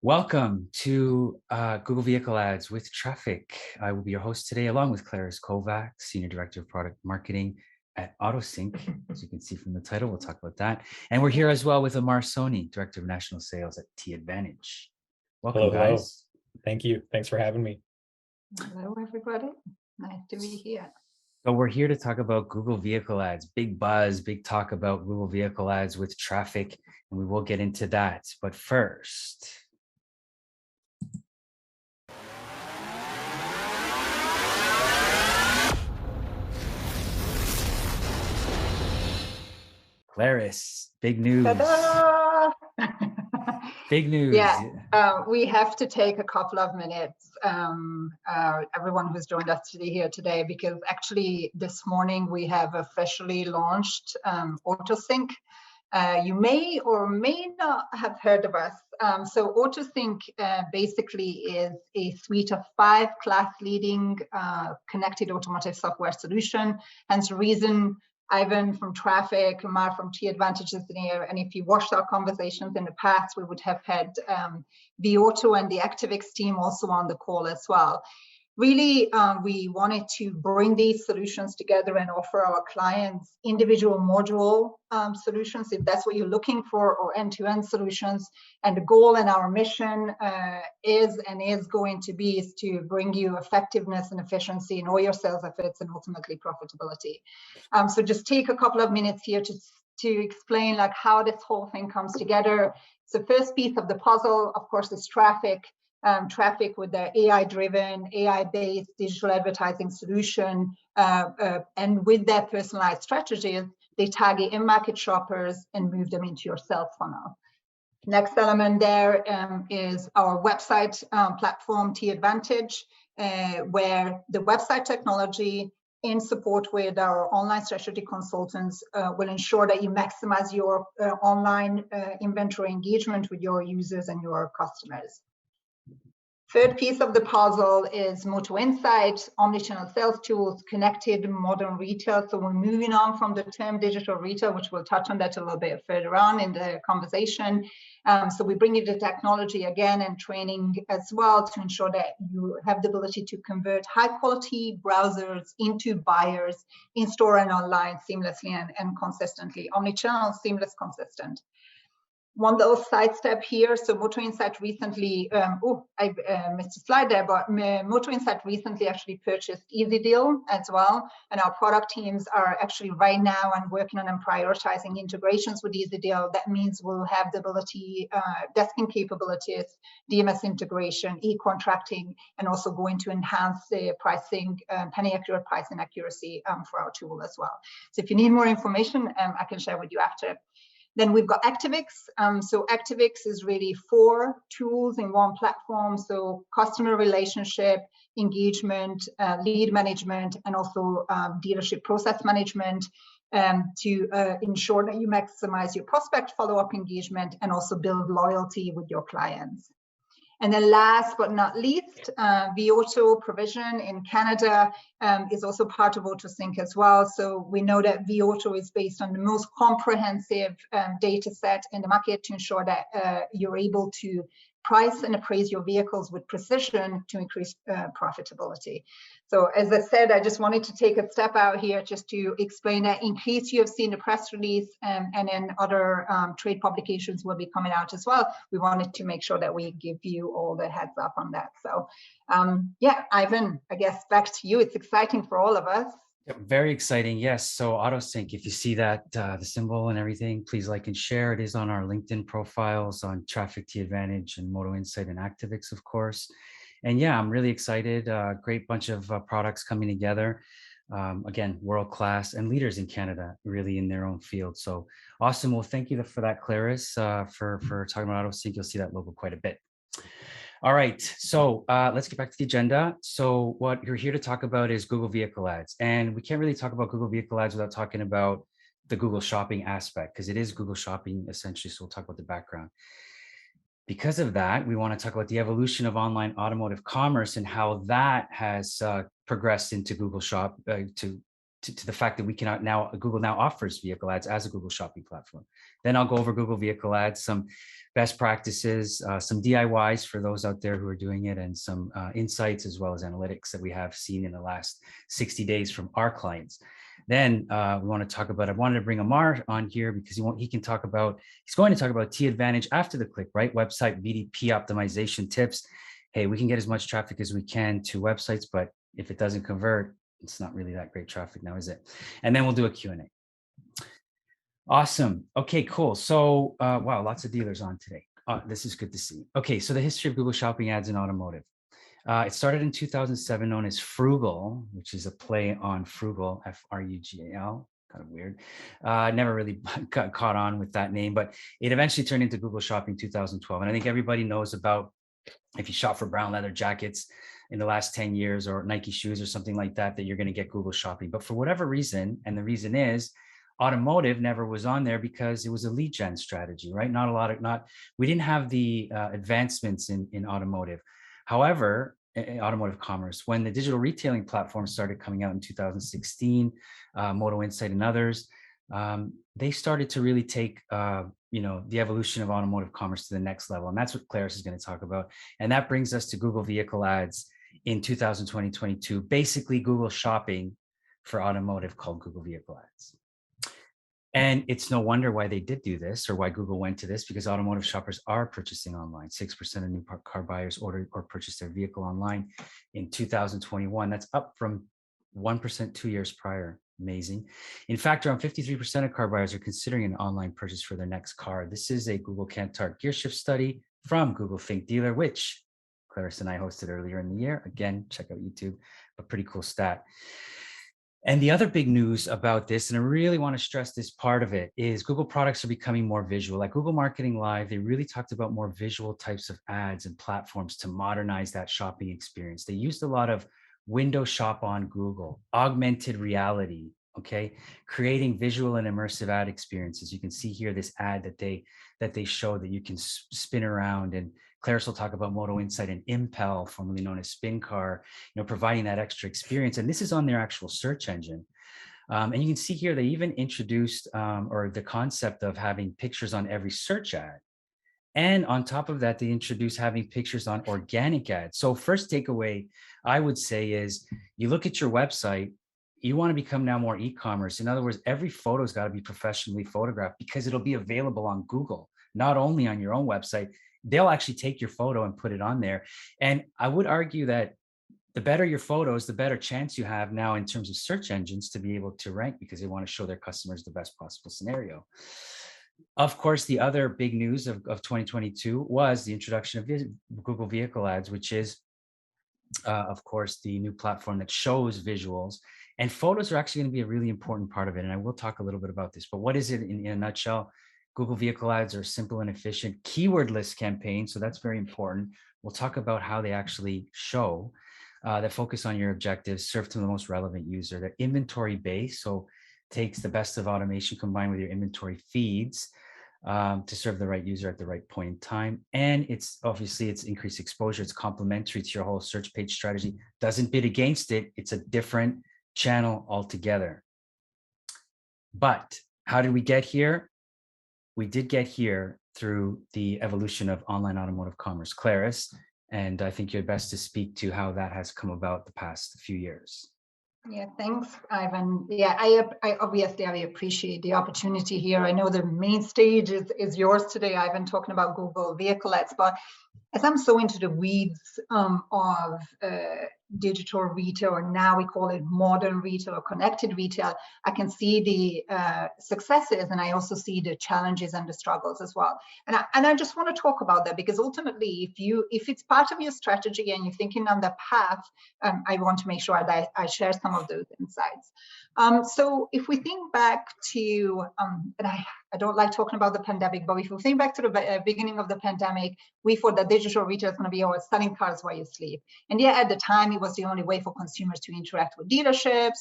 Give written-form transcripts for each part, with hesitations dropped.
Welcome to Google Vehicle Ads with Traffic. I will be your host today, along with Clarice Kovac, Senior Director of Product Marketing at AutoSync. As you can see from the title, we'll talk about that. And we're here as well with Amar Soni, Director of National Sales at T-Advantage. Welcome, Hello. guys. Thank you. Thanks for having me. Hello, everybody. Nice to be here. So we're here to talk about Google Vehicle Ads. Big buzz, big talk about Google Vehicle Ads with Traffic, and we will get into that. But first, Clarice, big news. Ta-da! Big news. Yeah, we have to take a couple of minutes, everyone who's joined us today, because actually this morning we have officially launched AutoSync. You may or may not have heard of us. So AutoSync basically is a suite of 5 class-leading connected automotive software solution. Hence the reason Ivan from Traffic, Amar from T-Advantage is here, and if you watched our conversations in the past, we would have had vAuto and the ActiveX team also on the call as well. Really, we wanted to bring these solutions together and offer our clients individual module solutions, if that's what you're looking for, or end-to-end solutions. And the goal and our mission is going to be is to bring you effectiveness and efficiency in all your sales efforts and ultimately profitability. So just take a couple of minutes here to explain like how this whole thing comes together. So first piece of the puzzle, of course, is Traffic. Traffic with their AI-driven, AI-based digital advertising solution, and with their personalized strategies, they target in-market shoppers and move them into your sales funnel. Next element there is our website platform, T-Advantage, where the website technology in support with our online strategy consultants will ensure that you maximize your online inventory engagement with your users and your customers. Third piece of the puzzle is Motoinsight, Omnichannel sales tools, connected modern retail. So we're moving on from the term digital retail, which we'll touch on that a little bit further on in the conversation. So we bring you the technology again and training as well to ensure that you have the ability to convert high quality browsers into buyers in store and online seamlessly and consistently. Omnichannel, seamless, consistent. One little sidestep here. So Motoinsight recently, I missed a slide there, but Motoinsight recently actually purchased EasyDeal as well. And our product teams are actually right now and working on and prioritizing integrations with EasyDeal. That means we'll have the ability, desking capabilities, DMS integration, e-contracting, and also going to enhance the pricing, penny accurate pricing accuracy for our tool as well. So if you need more information, I can share with you after. Then we've got ActiveX. So ActiveX is really 4 tools in one platform. So customer relationship, engagement, lead management, and also dealership process management to ensure that you maximize your prospect follow-up engagement and also build loyalty with your clients. And then last but not least, vAuto provision in Canada is also part of AutoSync as well. So we know that vAuto is based on the most comprehensive data set in the market to ensure that you're able to price and appraise your vehicles with precision to increase profitability. So as I said, I just wanted to take a step out here just to explain that in case you have seen the press release and then other trade publications will be coming out as well. We wanted to make sure that we give you all the heads up on that. So yeah, Ivan, I guess back to you. It's exciting for all of us. Very exciting. Yes. So AutoSync, if you see that, the symbol and everything, please like and share. It is on our LinkedIn profiles on Traffic, T-Advantage, and Motoinsight and ActiveX, of course. And yeah, I'm really excited. Great bunch of products coming together. Again, world-class and leaders in Canada, really in their own field. So awesome. Well, thank you for that, Clarice, for talking about AutoSync. You'll see that logo quite a bit. All right, so let's get back to the agenda. So what you're here to talk about is Google Vehicle Ads. And we can't really talk about Google Vehicle Ads without talking about the Google Shopping aspect, because it is Google Shopping essentially. So we'll talk about the background. Because of that, we want to talk about the evolution of online automotive commerce and how that has progressed into Google Shop, to to the fact that we can now, Google now offers vehicle ads as a Google shopping platform. Then I'll go over Google vehicle ads, some best practices, some DIYs for those out there who are doing it, and some insights as well as analytics that we have seen in the last 60 days from our clients. Then we want to talk about, I wanted to bring Amar on here because he's going to talk about T Advantage after the click, right? Website BDP optimization tips. Hey, we can get as much traffic as we can to websites, but if it doesn't convert, it's not really that great traffic now, is it? And then we'll do a Q&A. Awesome. Okay, cool. So, wow, lots of dealers on today. This is good to see. Okay, so the history of Google Shopping ads in automotive. It started in 2007, known as Frugal, which is a play on frugal, F-R-U-G-A-L. Kind of weird. Never really got caught on with that name, but it eventually turned into Google Shopping 2012. And I think everybody knows about, if you shop for brown leather jackets in the last 10 years or Nike shoes or something like that, that you're going to get Google Shopping. But for whatever reason, and the reason is automotive never was on there because it was a lead gen strategy, right? We didn't have the advancements in automotive. However, automotive commerce, when the digital retailing platforms started coming out in 2016, Motoinsight and others, they started to really take the evolution of automotive commerce to the next level. And that's what Claris is going to talk about. And that brings us to Google vehicle ads in 2020-22, basically Google Shopping for automotive called Google vehicle ads. And it's no wonder why they did do this, or why Google went to this, because automotive shoppers are purchasing online. 6% of new car buyers ordered or purchased their vehicle online in 2021. That's up from 1% 2 years prior. Amazing. In fact, around 53% of car buyers are considering an online purchase for their next car. This is a Google Kantar gear shift study from Google Think Dealer, which Claris and I hosted earlier in the year. Again, check out YouTube, a pretty cool stat. And the other big news about this, and I really want to stress this part of it, is Google products are becoming more visual. Like Google Marketing Live, they really talked about more visual types of ads and platforms to modernize that shopping experience. They used a lot of window shop on Google, augmented reality, okay, creating visual and immersive ad experiences. You can see here this ad that they show that you can spin around, and Claris will talk about Motoinsight and Impel, formerly known as SpinCar, providing that extra experience. And this is on their actual search engine. And you can see here they even introduced or the concept of having pictures on every search ad. And on top of that, they introduced having pictures on organic ads. So first takeaway, I would say, is you look at your website, you want to become now more e-commerce. In other words, every photo's got to be professionally photographed because it'll be available on Google, not only on your own website. They'll actually take your photo and put it on there. And I would argue that the better your photos, the better chance you have now in terms of search engines to be able to rank, because they want to show their customers the best possible scenario. Of course, the other big news of 2022 was the introduction of Google Vehicle Ads, which is, of course, the new platform that shows visuals. And photos are actually going to be a really important part of it. And I will talk a little bit about this. But what is it in a nutshell? Google Vehicle Ads are simple and efficient keyword list campaigns. So that's very important. We'll talk about how they actually show that focus on your objectives, serve to the most relevant user. They're inventory based. So takes the best of automation combined with your inventory feeds to serve the right user at the right point in time. And it's increased exposure. It's complementary to your whole search page strategy. Doesn't bid against it. It's a different channel altogether. But how did we get here? We did get here through the evolution of online automotive commerce. Claris, and I think you're best to speak to how that has come about the past few years. Yeah, thanks, Ivan. Yeah, I obviously appreciate the opportunity here. I know the main stage is yours today, Ivan, talking about Google Vehicle Ads, but as I'm so into the weeds of digital retail, or now we call it modern retail or connected retail, I can see the successes, and I also see the challenges and the struggles as well. And I just want to talk about that, because ultimately, if it's part of your strategy and you're thinking on the path, I want to make sure that I share some of those insights. So if we think back to, and I don't like talking about the pandemic, but if we think back to the beginning of the pandemic, we thought that digital retail is going to be always selling cars while you sleep. And yeah, at the time, it was the only way for consumers to interact with dealerships.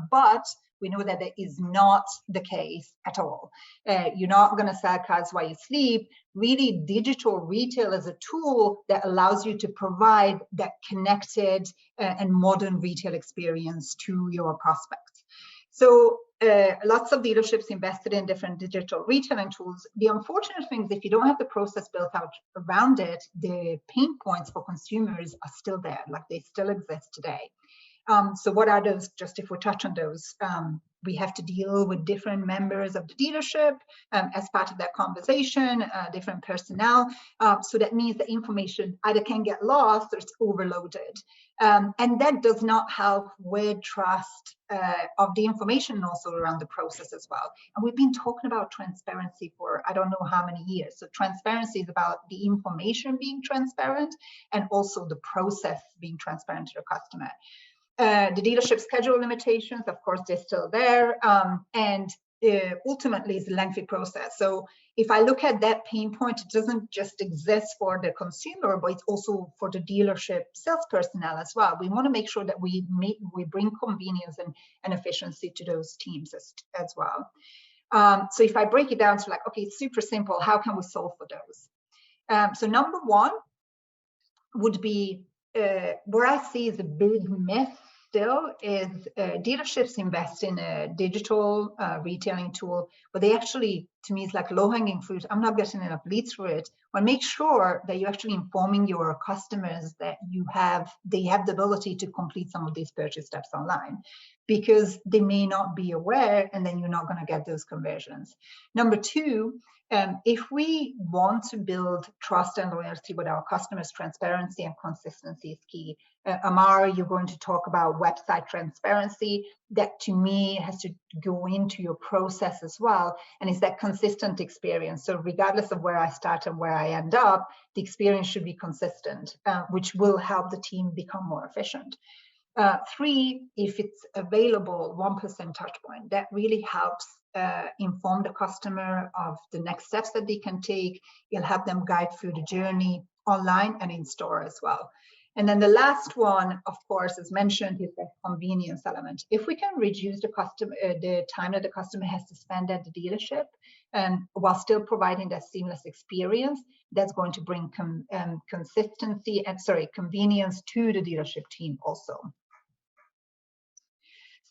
But we know that that is not the case at all. You're not going to sell cars while you sleep. Really, digital retail is a tool that allows you to provide that connected and modern retail experience to your prospects. So lots of dealerships invested in different digital retailing tools. The unfortunate thing is if you don't have the process built out around it, the pain points for consumers are still there, like they still exist today. So what are those? Just if we touch on those, we have to deal with different members of the dealership as part of that conversation, different personnel. So that means the information either can get lost or it's overloaded. And that does not help with trust of the information also around the process as well. And we've been talking about transparency for I don't know how many years. So transparency is about the information being transparent and also the process being transparent to the customer. The dealership schedule limitations, of course, they're still there. And ultimately, it's a lengthy process. So if I look at that pain point, it doesn't just exist for the consumer, but it's also for the dealership sales personnel as well. We want to make sure that we bring convenience and efficiency to those teams as well. So if I break it down to like, okay, it's super simple. How can we solve for those? So number one would be where I see is a big myth still is dealerships invest in a digital retailing tool, but they actually, to me, it's like low-hanging fruit. I'm not getting enough leads for it. But make sure that you're actually informing your customers that they have the ability to complete some of these purchase steps online, because they may not be aware, and then you're not going to get those conversions. Number two, if we want to build trust and loyalty with our customers, transparency and consistency is key. Amar, you're going to talk about website transparency. That to me has to go into your process as well. And it's that consistent experience. So regardless of where I start and where I end up, the experience should be consistent, which will help the team become more efficient. Three, if it's available, 1% touch point, that really helps inform the customer of the next steps that they can take. It'll help them guide through the journey online and in store as well. And then the last one, of course, as mentioned, is the convenience element. If we can reduce the time that the customer has to spend at the dealership, while still providing that seamless experience, that's going to bring convenience to the dealership team also.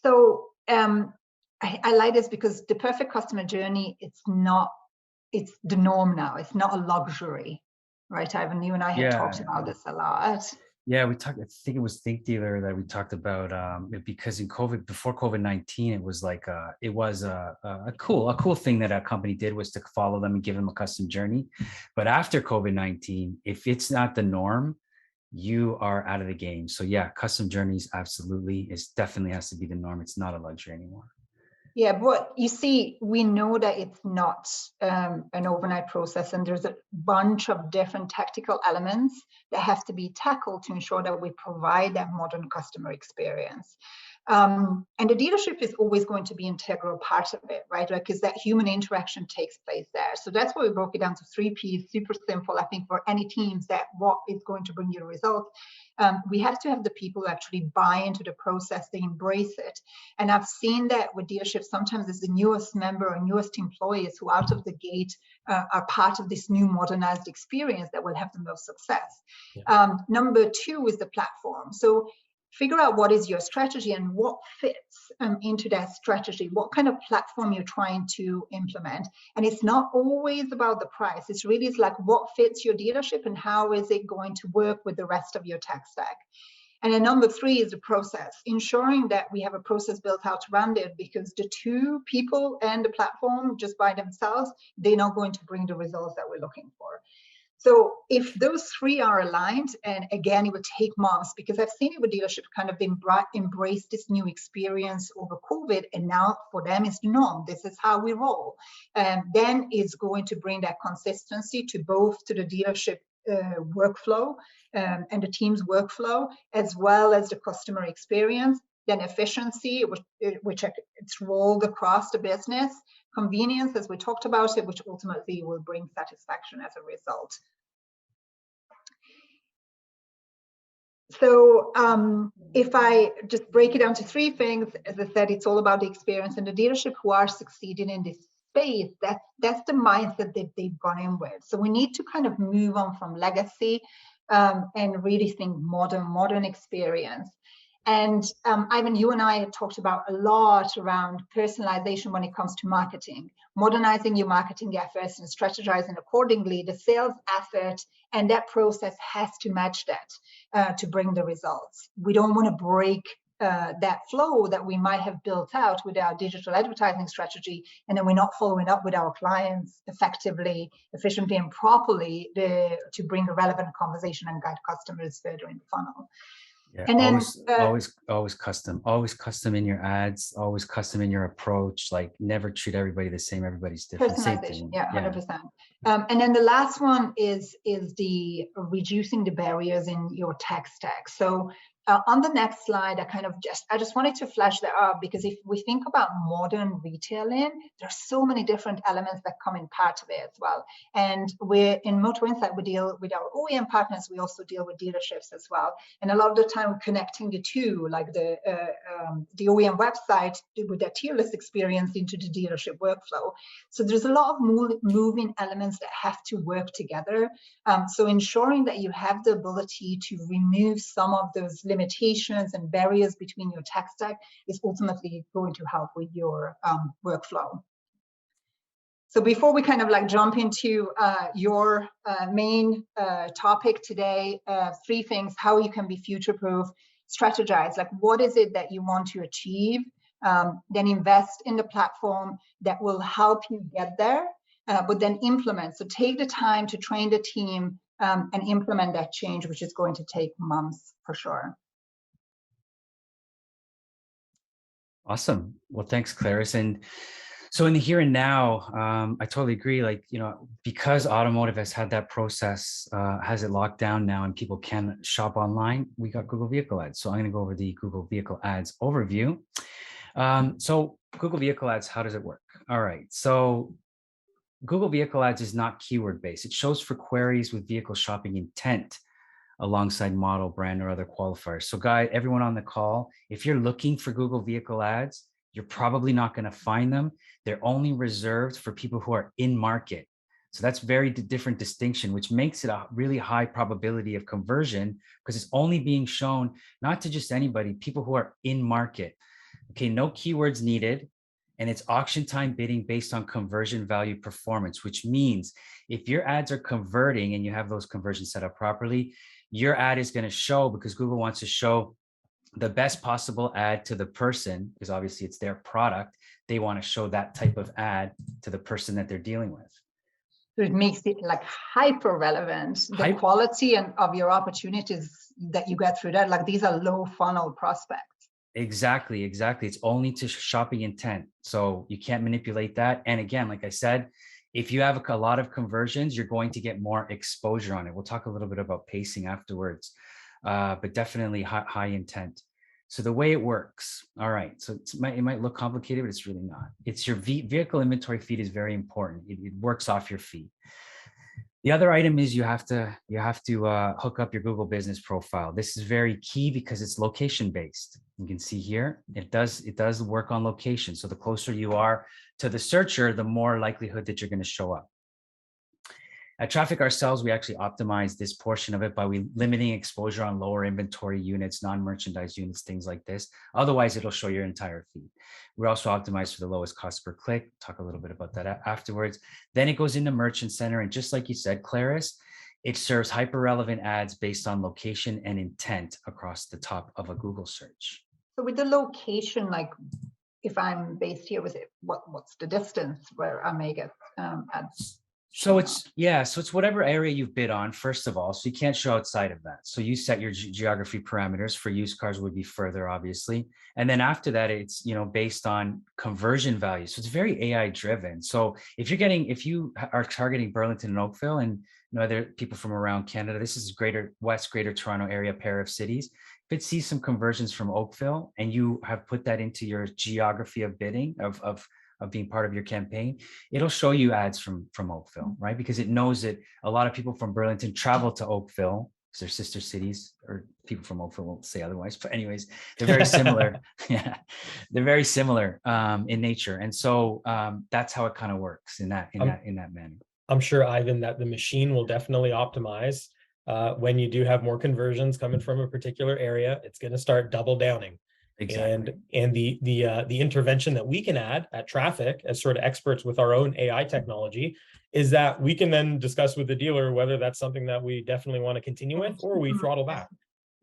So I like this because the perfect customer journey, it's the norm now. It's not a luxury, right, Ivan? You and I had talked about this a lot. Yeah, we talked. I think it was Think Dealer that we talked about because before COVID-19, it was like a cool thing that a company did was to follow them and give them a custom journey. But after COVID-19, if it's not the norm, you are out of the game. So yeah, custom journeys absolutely definitely has to be the norm. It's not a luxury anymore. Yeah, but you see, we know that it's not an overnight process, and there's a bunch of different tactical elements that have to be tackled to ensure that we provide that modern customer experience. And the dealership is always going to be an integral part of it, right? Because that human interaction takes place there. So that's why we broke it down to 3 Ps, super simple, I think, for any teams that what is going to bring you the results. We have to have the people who actually buy into the process, they embrace it. And I've seen that with dealerships, sometimes it's the newest member or newest employees who out of the gate are part of this new modernized experience that will have the most success. Yeah. Number 2 is the platform. So figure out what is your strategy and what fits into that strategy, what kind of platform you're trying to implement. And it's not always about the price. It's really like what fits your dealership and how is it going to work with the rest of your tech stack. And then number 3 is the process, ensuring that we have a process built out around it, because the 2 people and the platform just by themselves, they're not going to bring the results that we're looking for. So if those 3 are aligned, and again, it would take months, because I've seen it with dealership kind of embrace this new experience over COVID, and now for them it's the norm. This is how we roll. And then it's going to bring that consistency to both to the dealership workflow and the team's workflow, as well as the customer experience. Then efficiency, which it's rolled across the business. Convenience, as we talked about it, which ultimately will bring satisfaction as a result. So if I just break it down to 3 things, as I said, it's all about the experience, and the dealership who are succeeding in this space, that's the mindset that they've gone in with. So we need to kind of move on from legacy and really think modern experience. And Ivan, you and I have talked about a lot around personalization when it comes to marketing, modernizing your marketing efforts and strategizing accordingly. The sales effort and that process has to match that to bring the results. We don't want to break that flow that we might have built out with our digital advertising strategy, and then we're not following up with our clients effectively, efficiently, and properly to bring a relevant conversation and guide customers further in the funnel. Yeah, And then always custom in your ads, always custom in your approach. Like never treat everybody the same. Everybody's different. Same thing. Yeah, 100%. And then the last one is the reducing the barriers in your tech stack. So on the next slide, I just wanted to flash that up, because if we think about modern retailing, there's so many different elements that come in part of it as well. And we're in Motoinsight, we deal with our OEM partners, we also deal with dealerships as well. And a lot of the time we're connecting the two, like the OEM website with their tier list experience into the dealership workflow. So there's a lot of moving elements that have to work together. So ensuring that you have the ability to remove some of those limitations and barriers between your tech stack is ultimately going to help with your workflow. So before we kind of like jump into your main topic today, 3 things: how you can be future-proof, strategize, like what is it that you want to achieve, then invest in the platform that will help you get there, but then implement. So take the time to train the team and implement that change, which is going to take months for sure. Awesome. Well, thanks, Clarice. And so in the here and now, I totally agree. Like, you know, because automotive has had that process, has it locked down now and people can shop online, we got Google Vehicle Ads. So I'm going to go over the Google Vehicle Ads overview. So Google Vehicle Ads, how does it work? All right. So Google Vehicle Ads is not keyword based. It shows for queries with vehicle shopping intent alongside model, brand, or other qualifiers. So everyone on the call, if you're looking for Google Vehicle Ads, you're probably not going to find them. They're only reserved for people who are in market. So that's very different distinction, which makes it a really high probability of conversion, because it's only being shown not to just anybody, people who are in market. Okay, no keywords needed. And it's auction time bidding based on conversion value performance, which means if your ads are converting and you have those conversions set up properly, your ad is going to show, because Google wants to show the best possible ad to the person, because obviously it's their product. They want to show that type of ad to the person that they're dealing with. So it makes it like hyper relevant. The quality of your opportunities that you get through that, like these are low funnel prospects. Exactly. It's only to shopping intent. So you can't manipulate that. And again, like I said, if you have a lot of conversions, you're going to get more exposure on it. We'll talk a little bit about pacing afterwards, but definitely high intent. So the way it works, all right, so it might look complicated, but it's really not. It's your vehicle inventory feed is very important. It works off your feed. The other item is you have to hook up your Google Business Profile. This is very key because it's location based. You can see here, it does work on location. So the closer you are to the searcher, the more likelihood that you're going to show up. At Traffic ourselves, we actually optimize this portion of it by limiting exposure on lower inventory units, non-merchandise units, things like this. Otherwise, it'll show your entire feed. We're also optimized for the lowest cost per click. Talk a little bit about that afterwards. Then it goes into Merchant Center. And just like you said, Clarice, it serves hyper-relevant ads based on location and intent across the top of a Google search. So with the location, like if I'm based here, what's the distance where I may get ads? So it's whatever area you've bid on, first of all, so you can't show outside of that. So you set your geography parameters. For used cars would be further, obviously. And then after that, it's, based on conversion value. So it's very AI driven. So if you are targeting Burlington and Oakville and other people from around Canada, this is Greater Toronto area pair of cities. If it sees some conversions from Oakville and you have put that into your geography of bidding of being part of your campaign, it'll show you ads from Oakville, right? Because it knows that a lot of people from Burlington travel to Oakville because they're sister cities, or people from Oakville won't say otherwise. But anyways, they're very similar. Yeah, they're very similar in nature, and so that's how it kind of works in that manner. I'm sure, Ivan, that the machine will definitely optimize when you do have more conversions coming from a particular area, it's going to start double downing. Exactly. And the intervention that we can add at Traffic as sort of experts with our own AI technology is that we can then discuss with the dealer whether that's something that we definitely want to continue with or we throttle back.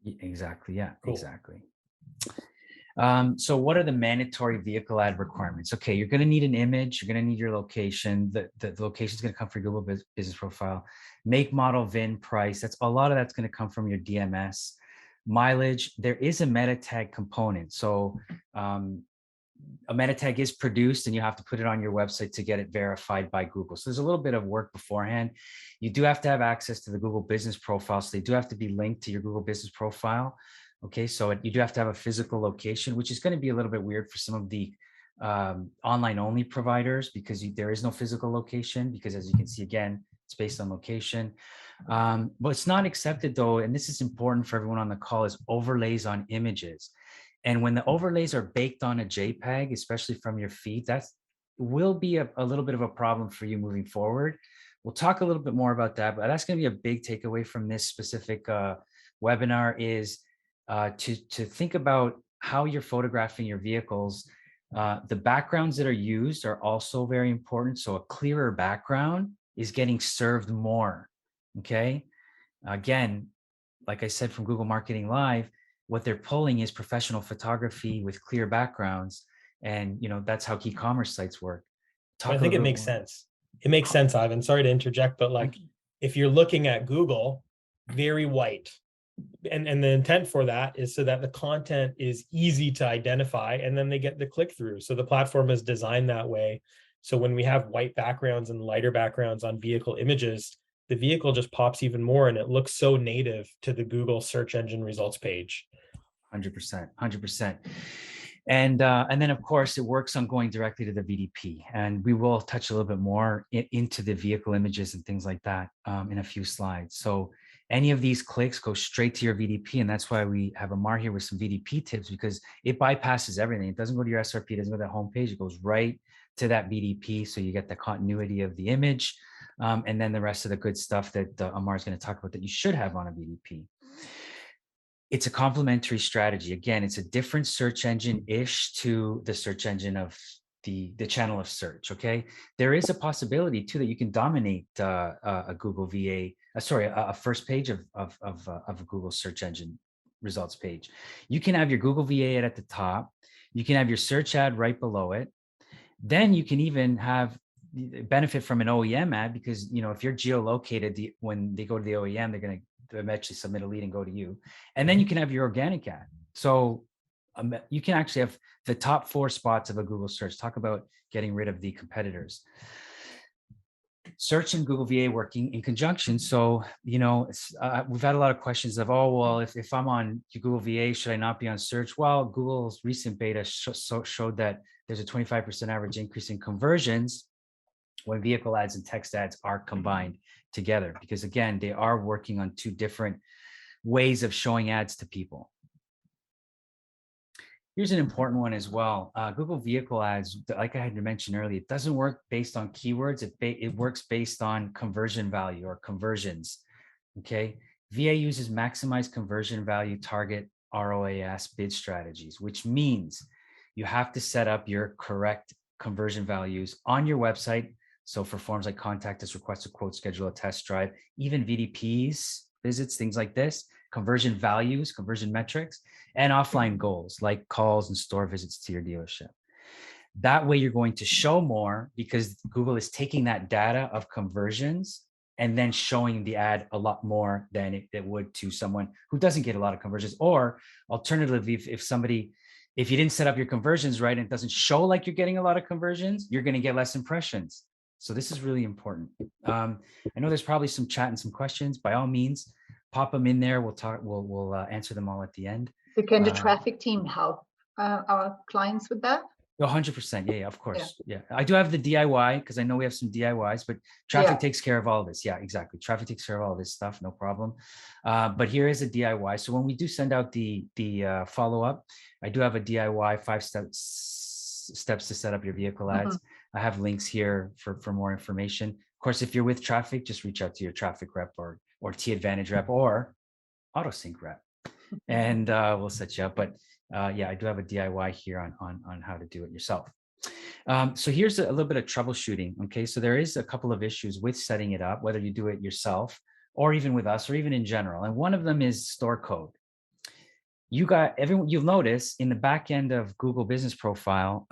Exactly. Yeah, Cool. exactly. So what are the mandatory vehicle ad requirements? Okay, you're going to need an image. You're going to need your location. The location is going to come from your Google Business Profile. Make, model, VIN, price. That's a lot of that's going to come from your DMS. Mileage. There is a meta tag component. So a meta tag is produced and you have to put it on your website to get it verified by Google. So there's a little bit of work beforehand. You do have to have access to the Google Business Profile. So they do have to be linked to your Google Business Profile. Okay, so you do have to have a physical location, which is going to be a little bit weird for some of the online only providers because there is no physical location because as you can see, again, it's based on location. What's not accepted though, and this is important for everyone on the call, is overlays on images. And when the overlays are baked on a JPEG, especially from your feed, that will be a little bit of a problem for you moving forward. We'll talk a little bit more about that, but that's going to be a big takeaway from this specific webinar is to think about how you're photographing your vehicles. The backgrounds that are used are also very important. So a clearer background is getting served more. Okay. Again, like I said from Google Marketing Live, what they're pulling is professional photography with clear backgrounds. And, that's how e-commerce sites work. I think it makes sense. It makes sense, Ivan. Sorry to interject, but like if you're looking at Google, very white. And the intent for that is so that the content is easy to identify and then they get the click through. So the platform is designed that way. So when we have white backgrounds and lighter backgrounds on vehicle images, the vehicle just pops even more and it looks so native to the Google search engine results page. 100%. And then of course it works on going directly to the VDP, and we will touch a little bit more into the vehicle images and things like that in a few slides. So any of these clicks go straight to your VDP, and that's why we have Amar here with some VDP tips, because it bypasses everything. It doesn't go to your SRP, it doesn't go to that homepage, it goes right to that VDP, so you get the continuity of the image, and then the rest of the good stuff that Amar is going to talk about that you should have on a VDP. It's a complementary strategy. Again, it's a different search engine-ish to the search engine of the channel of search. Okay, there is a possibility too that you can dominate a Google VA. A first page of a Google search engine results page. You can have your Google VA ad at the top. You can have your search ad right below it. Then you can even have benefit from an OEM ad because if you're geolocated, when they go to the OEM, they're going to eventually submit a lead and go to you. And then you can have your organic ad. So you can actually have the top 4 spots of a Google search. Talk about getting rid of the competitors. Search and Google VA working in conjunction. So, we've had a lot of questions of, if I'm on Google VA, should I not be on search? Well, Google's recent beta showed that there's a 25% average increase in conversions when vehicle ads and text ads are combined together, because again, they are working on 2 different ways of showing ads to people. Here's an important one as well. Google vehicle ads, like I had to mention earlier, it doesn't work based on keywords. It works based on conversion value or conversions. Okay. VA uses maximize conversion value target ROAS bid strategies, which means you have to set up your correct conversion values on your website. So for forms like contact us, request a quote, schedule a test drive, even VDPs, visits, things like this, conversion values, conversion metrics, and offline goals like calls and store visits to your dealership. That way you're going to show more because Google is taking that data of conversions and then showing the ad a lot more than it would to someone who doesn't get a lot of conversions. Or alternatively, if you didn't set up your conversions right and it doesn't show like you're getting a lot of conversions, you're going to get less impressions. So this is really important. I know there's probably some chat and some questions. By all means, pop them in there. We'll answer them all at the end. So can the traffic team help our clients with that? 100%. Yeah, of course. Yeah. I do have the DIY because I know we have some DIYs, but traffic takes care of all of this. Yeah, exactly. Traffic takes care of all this stuff. No problem. But here is a DIY. So when we do send out the follow-up, I do have a DIY 5 steps to set up your vehicle ads. I have links here for more information. Of course, if you're with traffic, just reach out to your traffic rep or or T Advantage rep or AutoSync rep, and we'll set you up. But yeah, I do have a DIY here on how to do it yourself. So here's a little bit of troubleshooting. Okay, so there is a couple of issues with setting it up, whether you do it yourself or even with us or even in general. And one of them is store code. You'll notice in the back end of Google Business Profile,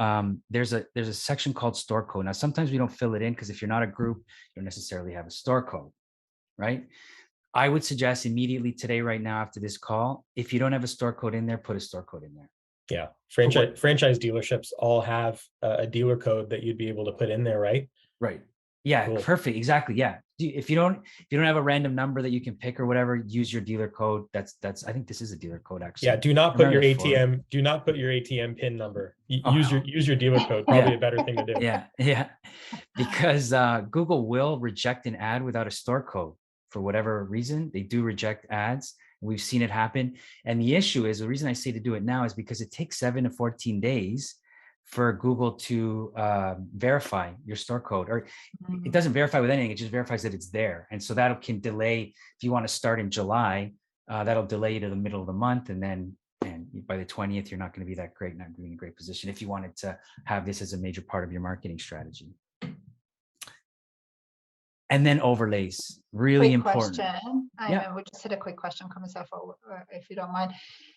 there's a section called store code. Now, sometimes we don't fill it in because if you're not a group, you don't necessarily have a store code, right? I would suggest immediately today, right now, after this call, if you don't have a store code in there, put a store code in there. Yeah, franchise dealerships all have a dealer code that you'd be able to put in there, right? Right. Yeah, cool. Perfect. Exactly. Yeah. If you don't have a random number that you can pick or whatever, use your dealer code. That's I think this is a dealer code actually. Yeah. Do not put your ATM. Do not put your ATM PIN number. Use your dealer code. Probably a better thing to do. Yeah. Yeah. Because Google will reject an ad without a store code for whatever reason. They do reject ads. We've seen it happen. And the issue is, the reason I say to do it now is because it takes 7 to 14 days for Google to verify your store code, or it doesn't verify with anything. It just verifies that it's there. And so that can delay, if you want to start in July, that'll delay you to the middle of the month. And by the 20th, you're not going to be not going to be in a great position if you wanted to have this as a major part of your marketing strategy. And then overlays, really important. Question. We just had a quick question come yourself, if you don't mind.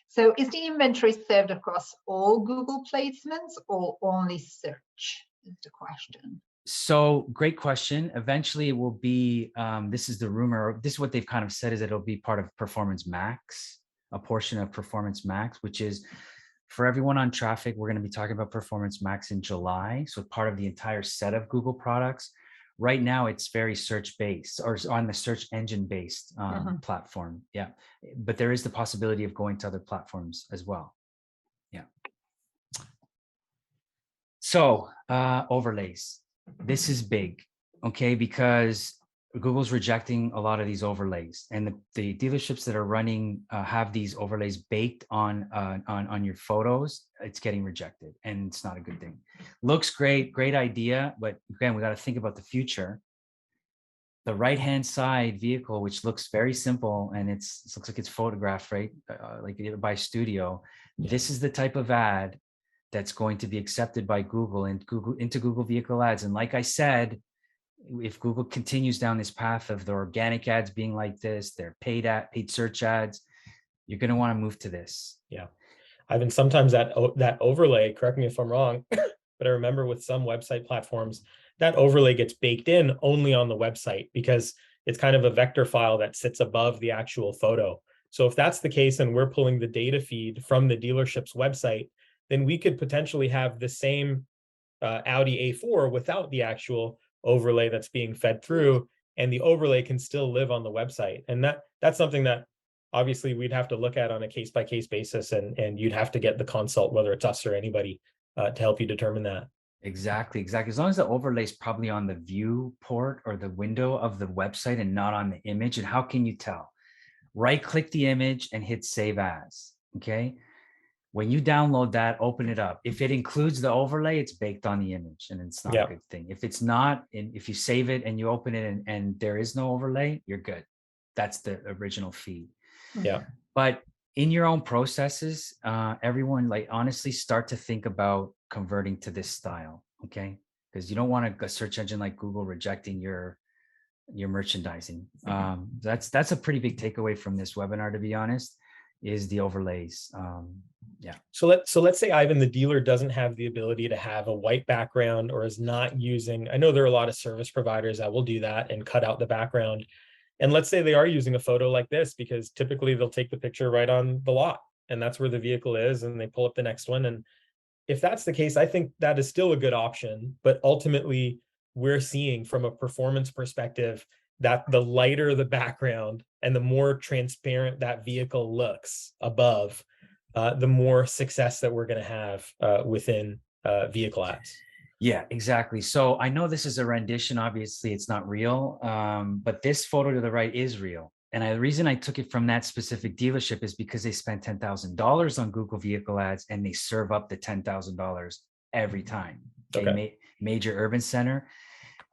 So is the inventory served across all Google placements or only search is the question? So great question. Eventually it will be, this is the rumor, this is what they've kind of said, is that it'll be part of Performance Max, a portion of Performance Max, which is for everyone on traffic. We're going to be talking about Performance Max in July. So part of the entire set of Google products. Right now, it's very search-based or on the search engine-based platform. Yeah, but there is the possibility of going to other platforms as well. Yeah. So overlays. This is big, okay, because Google's rejecting a lot of these overlays, and the dealerships that are running have these overlays baked on your photos. It's getting rejected, and it's not a good thing. Looks great idea, but again, we got to think about the future. The right-hand side vehicle, which looks very simple, and it looks like it's photographed, right, like by studio. Yeah. This is the type of ad that's going to be accepted by Google and into Google Vehicle Ads. And like I said, if Google continues down this path of the organic ads being like this, their paid search ads, you're going to want to move to this. Yeah. Ivan, sometimes that overlay, correct me if I'm wrong, but I remember with some website platforms, that overlay gets baked in only on the website because it's kind of a vector file that sits above the actual photo. So if that's the case and we're pulling the data feed from the dealership's website, then we could potentially have the same Audi A4 without the actual overlay that's being fed through, and the overlay can still live on the website. And that's something that obviously we'd have to look at on a case-by-case basis, and you'd have to get the consult, whether it's us or anybody, to help you determine that. Exactly. As long as the overlay is probably on the viewport or the window of the website and not on the image. And how can you tell? Right-click the image and hit Save As, okay? When you download that, open it up. If it includes the overlay, it's baked on the image, and it's not a good thing. If it's not, and if you save it and you open it and there is no overlay, you're good. That's the original feed. Yeah. But in your own processes, everyone, like, honestly start to think about converting to this style, okay? Because you don't want a search engine like Google rejecting your merchandising. That's a pretty big takeaway from this webinar, to be honest, is the overlays. Yeah. So let's say, Ivan, the dealer doesn't have the ability to have a white background, or is not using, I know there are a lot of service providers that will do that and cut out the background. And let's say they are using a photo like this, because typically they'll take the picture right on the lot and that's where the vehicle is, and they pull up the next one. And if that's the case, I think that is still a good option. But ultimately, we're seeing from a performance perspective that the lighter the background and the more transparent that vehicle looks above, the more success that we're going to have within vehicle ads. Yeah, exactly. So I know this is a rendition. Obviously, it's not real, but this photo to the right is real. And the reason I took it from that specific dealership is because they spent $10,000 on Google Vehicle Ads, and they serve up the $10,000 every time. Okay. Major urban center.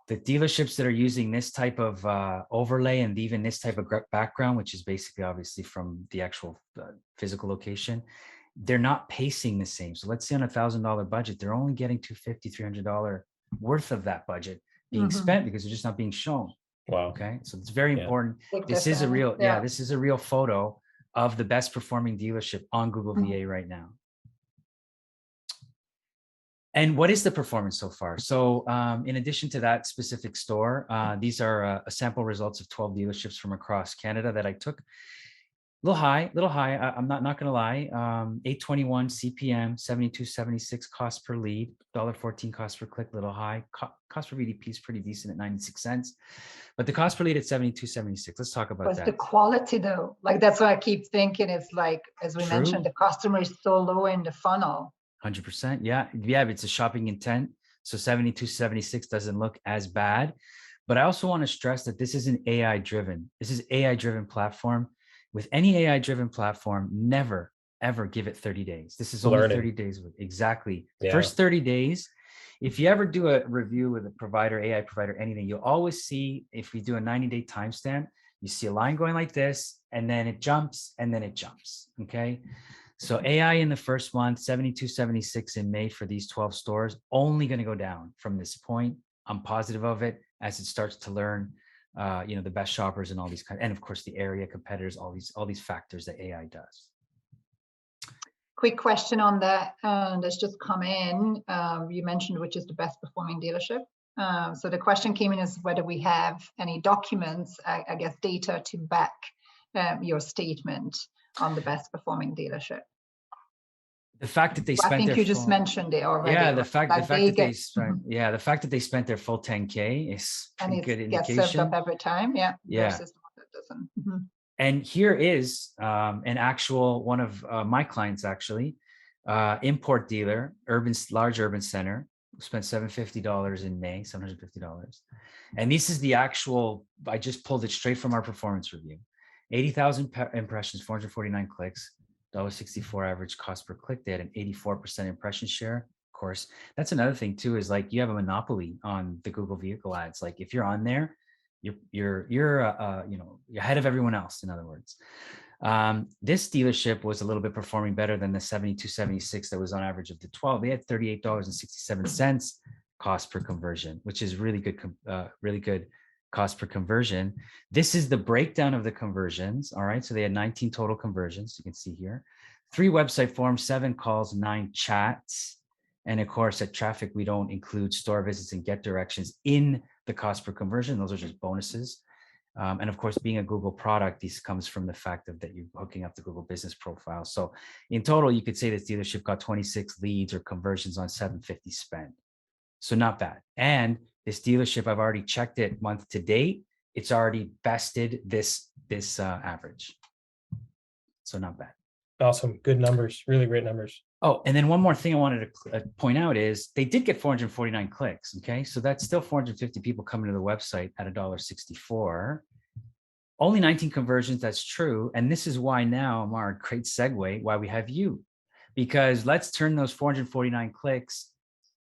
The dealerships that are using this type of overlay and even this type of background, which is basically obviously from the actual physical location, they're not pacing the same. So let's say on $1,000 budget, they're only getting $250, $300 worth of that budget being spent because they're just not being shown. Wow. Okay. So it's very important. Big This is a real, difference. this is a real photo of the best performing dealership on Google VA right now. And what is the performance so far? So in addition to that specific store, these are a sample results of 12 dealerships from across Canada that I took. Little high. I'm not gonna lie. 821 CPM, 72.76 cost per lead, $1.14 cost per click. Little high. Cost per VDP is pretty decent at 96 cents, but the cost per lead at 72.76. Let's talk about that. The quality though, like that's what I keep thinking. It's like, as we mentioned, the customer is so low in the funnel. 100%. Yeah. It's a shopping intent. So 72.76 doesn't look as bad, but I also want to stress that this isn't AI driven. This is AI driven platform. With any AI driven platform, never, ever give it 30 days. This is only 30 days. Exactly. The first 30 days, if you ever do a review with a provider, AI provider, anything, you'll always see, if we do a 90-day timestamp, you see a line going like this, and then it jumps, and then it jumps. Okay. So AI in the first month, 72.76 in May for these 12 stores, only going to go down from this point. I'm positive of it as it starts to learn the best shoppers and all these and of course the area competitors, all these factors that AI does. Quick question on that that's just come in. You mentioned which is the best performing dealership. So the question came in is whether we have any documents, I guess data to back your statement on the best performing dealership. The fact that they spent, I think you just mentioned it already. Yeah, the fact that they spent their full 10K is pretty good indication. Gets served up every time. Yeah. Yeah. Versus the one that doesn't. And here is an actual one of my clients actually, import dealer, large urban center, spent $750 in May, $750. And this is the actual. I just pulled it straight from our performance review. 80,000 impressions, 449 clicks. $1.64 average cost per click. They had an 84% impression share. Of course, that's another thing too, is like you have a monopoly on the Google vehicle ads. Like if you're on there, you're ahead of everyone else. In other words, this dealership was a little bit performing better than the 72.76 that was on average of the 12. They had $38.67 cost per conversion, which is really good cost per conversion. This is the breakdown of the conversions. All right. So they had 19 total conversions. You can see here, 3 website forms, 7 calls, 9 chats. And of course, at Traffic, we don't include store visits and get directions in the cost per conversion. Those are just bonuses. And of course, being a Google product, this comes from the fact that you're hooking up the Google business profile. So in total, you could say this dealership got 26 leads or conversions on $750 spent. So not bad. And this dealership, I've already checked it month to date. It's already bested this average. So not bad. Awesome. Good numbers. Really great numbers. Oh, and then one more thing I wanted to point out is they did get 449 clicks. Okay. So that's still 450 people coming to the website at $1.64. Only 19 conversions. That's true. And this is why now, Amar, great segue, why we have you. Because let's turn those 449 clicks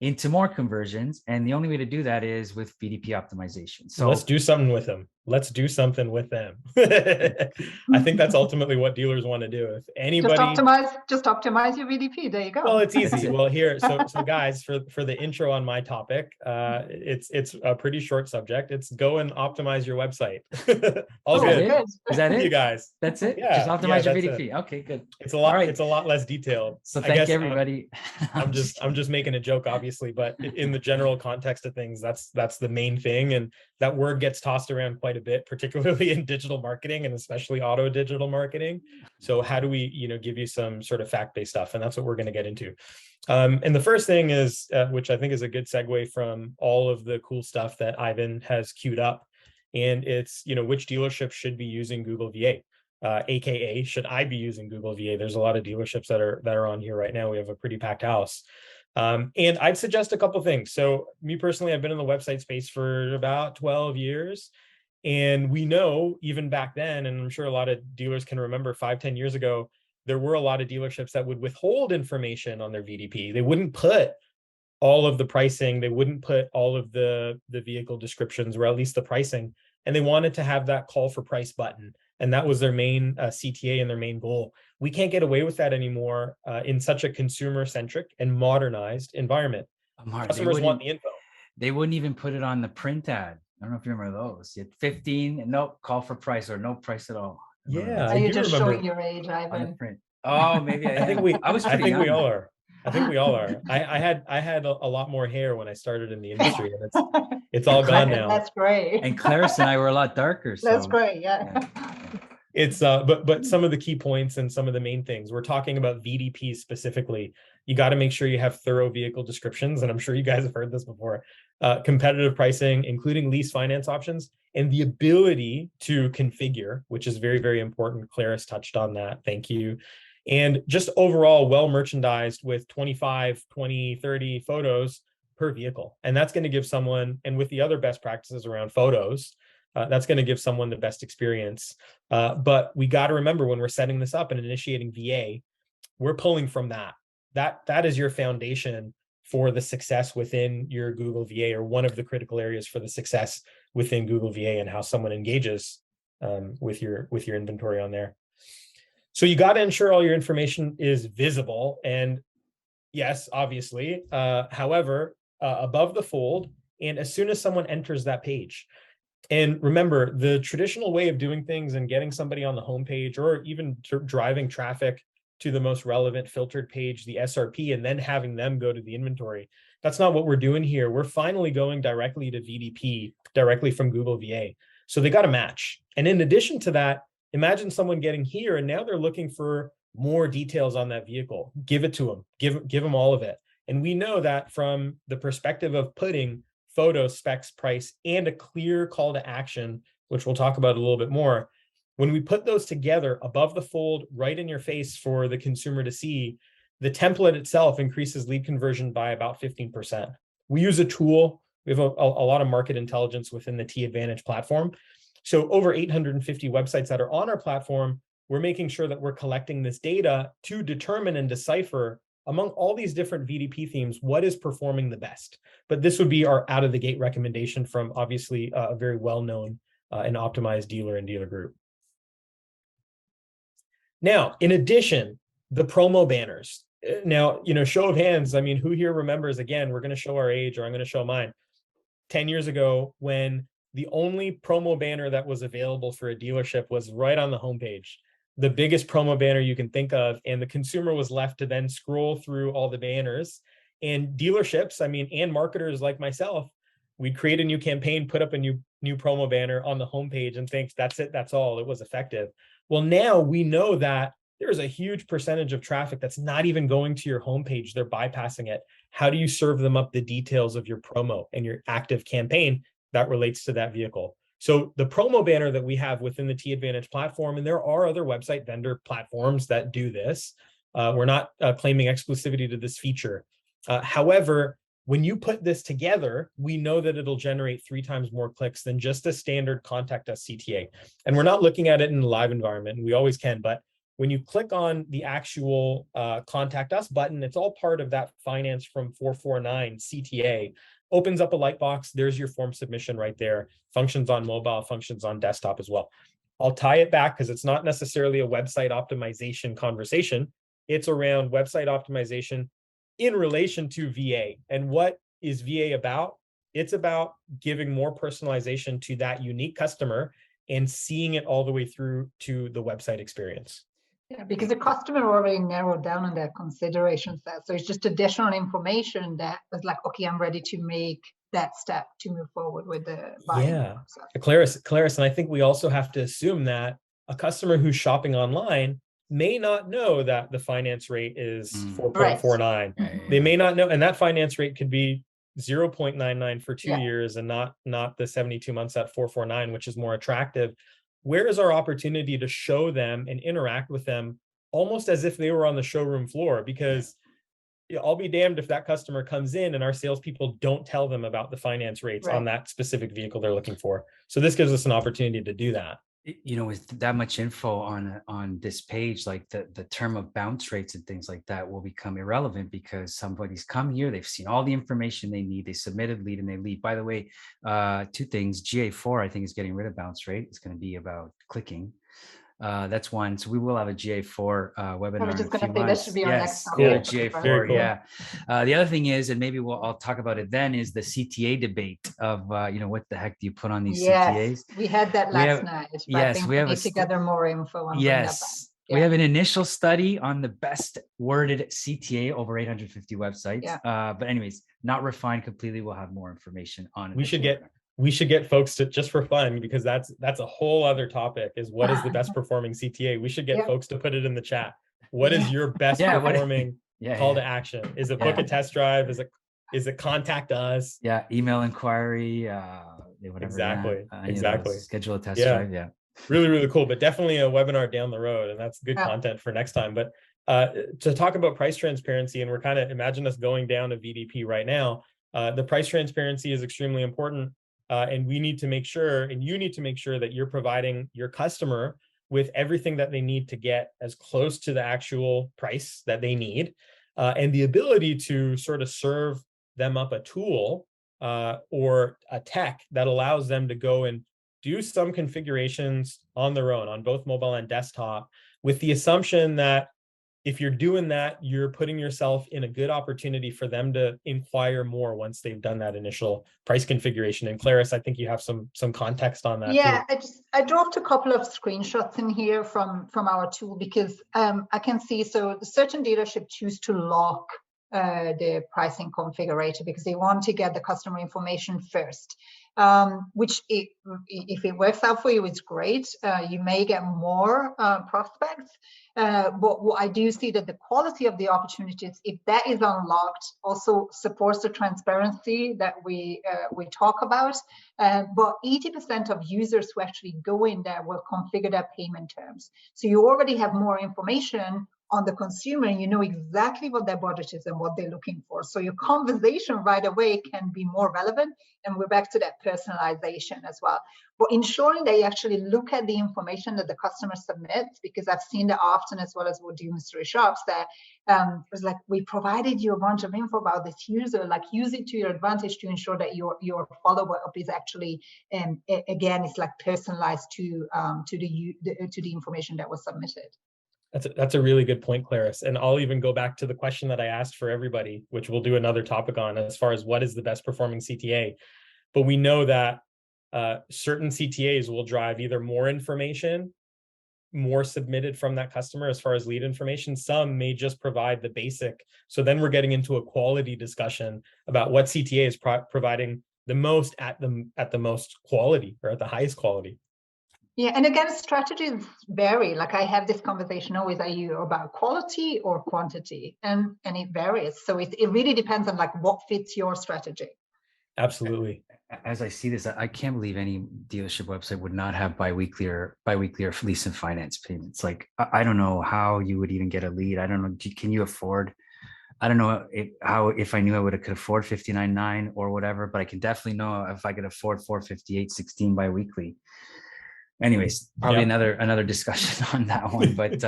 into more conversions. And the only way to do that is with VDP optimization. So let's do something with them. Let's do something with them. I think that's ultimately what dealers want to do. If anybody just optimize your VDP. There you go. Well, it's easy. Well, here, so guys, for the intro on my topic, it's a pretty short subject. It's go and optimize your website. All good. Is that it? You guys. That's it? Yeah. Just optimize your VDP. Okay, good. It's a lot. Right. It's a lot less detailed. So thank everybody. I'm just making a joke, obviously, but in the general context of things, that's the main thing, and that word gets tossed around quite a bit, particularly in digital marketing and especially auto digital marketing. So how do we, give you some sort of fact-based stuff? And that's what we're going to get into. And the first thing is, which I think is a good segue from all of the cool stuff that Ivan has queued up. And it's, which dealership should be using Google VA? AKA, should I be using Google VA? There's a lot of dealerships that are on here right now. We have a pretty packed house. And I'd suggest a couple of things. So me personally, I've been in the website space for about 12 years. And we know even back then, and I'm sure a lot of dealers can remember 5-10 years ago, there were a lot of dealerships that would withhold information on their VDP. They wouldn't put all of the pricing. They wouldn't put all of the vehicle descriptions, or at least the pricing. And they wanted to have that call for price button. And that was their main CTA and their main goal. We can't get away with that anymore in such a consumer-centric and modernized environment. Customers want the info. They wouldn't even put it on the print ad. I don't know if you remember those. You had 15, and nope, call for price or no price at all. Yeah, Are you just showing your age, On the Ivan? print. Oh, maybe I think we all are. I think we all are. I had a lot more hair when I started in the industry, and it's all gone now. That's great. And Clarice and I were a lot darker. So. That's great. Yeah. It's but some of the key points and some of the main things we're talking about VDP specifically. You got to make sure you have thorough vehicle descriptions, and I'm sure you guys have heard this before. Competitive pricing, including lease finance options, and the ability to configure, which is very, very important. Clarice touched on that. Thank you. And just overall well merchandised with 25, 20, 30 photos per vehicle. And that's going to give someone, and with the other best practices around photos, that's going to give someone the best experience. But we got to remember, when we're setting this up and initiating VA, we're pulling from that. That is your foundation for the success within your Google VA, or one of the critical areas for the success within Google VA, and how someone engages with your inventory on there. So you got to ensure all your information is visible. And yes, obviously, however, above the fold, and as soon as someone enters that page. And remember, the traditional way of doing things and getting somebody on the homepage, or even driving traffic to the most relevant filtered page, the SRP, and then having them go to the inventory. That's not what we're doing here. We're finally going directly to VDP, directly from Google VA. So they got to match. And in addition to that, imagine someone getting here and now they're looking for more details on that vehicle. Give it to them, give them all of it. And we know that from the perspective of putting photo, specs, price, and a clear call to action, which we'll talk about a little bit more, when we put those together above the fold, right in your face for the consumer to see, the template itself increases lead conversion by about 15%. We use a tool. We have a lot of market intelligence within the T Advantage platform. So over 850 websites that are on our platform, we're making sure that we're collecting this data to determine and decipher among all these different VDP themes, what is performing the best. But this would be our out of the gate recommendation from obviously a very well-known and optimized dealer and dealer group. Now, in addition, the promo banners. Now, show of hands, I mean, who here remembers, again, we're going to show our age, or I'm going to show mine, 10 years ago, when the only promo banner that was available for a dealership was right on the homepage, the biggest promo banner you can think of, and the consumer was left to then scroll through all the banners. And dealerships, I mean, and marketers like myself, we'd create a new campaign, put up a new promo banner on the homepage and think, that's it, that's all, it was effective. Well, now we know that there's a huge percentage of traffic that's not even going to your homepage. They're bypassing it. How do you serve them up the details of your promo and your active campaign that relates to that vehicle? So the promo banner that we have within the T Advantage platform, and there are other website vendor platforms that do this. We're not claiming exclusivity to this feature. However, when you put this together, we know that it'll generate 3 times more clicks than just a standard contact us CTA. And we're not looking at it in a live environment, and we always can, but when you click on the actual contact us button, it's all part of that finance from 449 CTA. Opens up a light box. There's your form submission right there. Functions on mobile, functions on desktop as well. I'll tie it back because it's not necessarily a website optimization conversation. It's around website optimization in relation to VA. And what is VA about? It's about giving more personalization to that unique customer and seeing it all the way through to the website experience. Yeah, because the customer already narrowed down on their consideration set. So it's just additional information that was like, okay, I'm ready to make that step to move forward with the buying process. Clarice, and I think we also have to assume that a customer who's shopping online may not know that the finance rate is 4.49. Right. They may not know, and that finance rate could be 0.99 for 2 years and not the 72 months at 4.49, which is more attractive. Where is our opportunity to show them and interact with them almost as if they were on the showroom floor? Because I'll be damned if that customer comes in and our salespeople don't tell them about the finance rates on that specific vehicle they're looking for. So this gives us an opportunity to do that. With that much info on this page, like the term of bounce rates and things like that will become irrelevant because somebody's come here, they've seen all the information they need, they submitted lead and they leave. By the way, two things: GA4 I think is getting rid of bounce rate. It's going to be about clicking. That's one. So we will have a GA4 webinar I was in just a going few to say that months. should be our next Yes, topic. GA4. Very cool. Yeah. The other thing is, and maybe I'll talk about it then, is the CTA debate of what the heck do you put on these CTAs? We had that last night, but I Yes, think we we have need to gather more info and bring that back. Yes, we have an initial study on the best worded CTA over 850 websites. Yeah. But anyways, not refined completely. We'll have more information on it. We should get folks to, just for fun, because that's a whole other topic, is what is the best performing CTA. We should get folks to put it in the chat. What is your best performing call to action? Is it book a test drive? Is it contact us? Yeah, email inquiry, whatever. Exactly. Schedule a test drive. Yeah. Really, really cool, but definitely a webinar down the road, and that's good content for next time. But to talk about price transparency, and we're kind of, imagine us going down to VDP right now. The price transparency is extremely important, and we need to make sure, and you need to make sure that you're providing your customer with everything that they need to get as close to the actual price that they need, and the ability to sort of serve them up a tool or a tech that allows them to go and do some configurations on their own on both mobile and desktop, with the assumption that if you're doing that, you're putting yourself in a good opportunity for them to inquire more once they've done that initial price configuration. And Clarice, I think you have some context on that. Yeah, too. I dropped a couple of screenshots in here from our tool, because I can see, so certain dealerships choose to lock the pricing configurator because they want to get the customer information first. Which if it works out for you, it's great. You may get more prospects, but what I do see that the quality of the opportunities, if that is unlocked, also supports the transparency that we talk about. But 80% of users who actually go in there will configure their payment terms. So you already have more information on the consumer, and you know exactly what their budget is and what they're looking for. So your conversation right away can be more relevant, and we're back to that personalization as well. But ensuring that you actually look at the information that the customer submits, because I've seen that often, as well as with the mystery shops, that it's like, we provided you a bunch of info about this user, like use it to your advantage to ensure that your follow-up is actually, again, it's like personalized to the information that was submitted. That's a really good point, Clarice. And I'll even go back to the question that I asked for everybody, which we'll do another topic on, as far as what is the best performing CTA. But we know that certain CTAs will drive either more information, more submitted from that customer as far as lead information. Some may just provide the basic. So then we're getting into a quality discussion about what CTA is providing the most at the most quality, or at the highest quality. Yeah, and again, strategies vary. Like, I have this conversation always, are you about quality or quantity? And it varies. So it really depends on like what fits your strategy. Absolutely. As I see this, I can't believe any dealership website would not have biweekly or lease and finance payments. Like, I don't know how you would even get a lead. I don't know. Can you afford? I don't know if I knew I could afford $59.9 or whatever, but I can definitely know if I could afford $458.16 biweekly. Anyways, probably another discussion on that one, but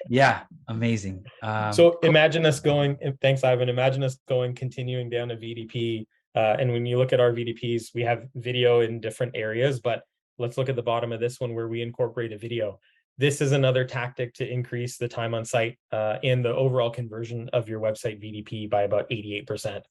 yeah, amazing. So imagine us going, thanks, Ivan. Imagine us continuing down to VDP. And when you look at our VDPs, we have video in different areas, but let's look at the bottom of this one where we incorporate a video. This is another tactic to increase the time on site and the overall conversion of your website VDP by about 88%.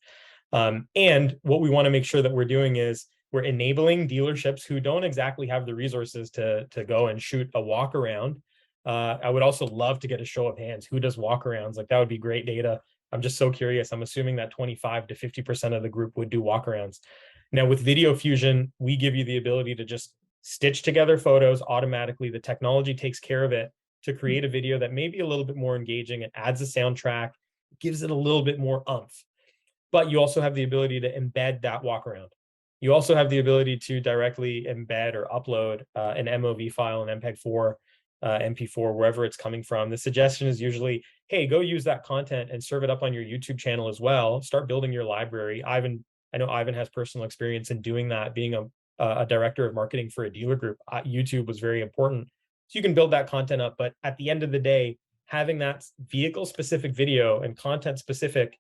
And what we want to make sure that we're doing is we're enabling dealerships who don't exactly have the resources to go and shoot a walk around. I would also love to get a show of hands. Who does walk arounds? Like, that would be great data. I'm just so curious. I'm assuming that 25 to 50% of the group would do walk arounds. Now with Video Fusion, we give you the ability to just stitch together photos automatically. The technology takes care of it to create a video that may be a little bit more engaging. It adds a soundtrack, gives it a little bit more oomph. But you also have the ability to embed that walk around. You also have the ability to directly embed or upload an MOV file, an MPEG-4, MP4, wherever it's coming from. The suggestion is usually, hey, go use that content and serve it up on your YouTube channel as well. Start building your library. I know Ivan has personal experience in doing that, being a a director of marketing for a dealer group, YouTube was very important. So you can build that content up, but at the end of the day, having that vehicle specific video and content specific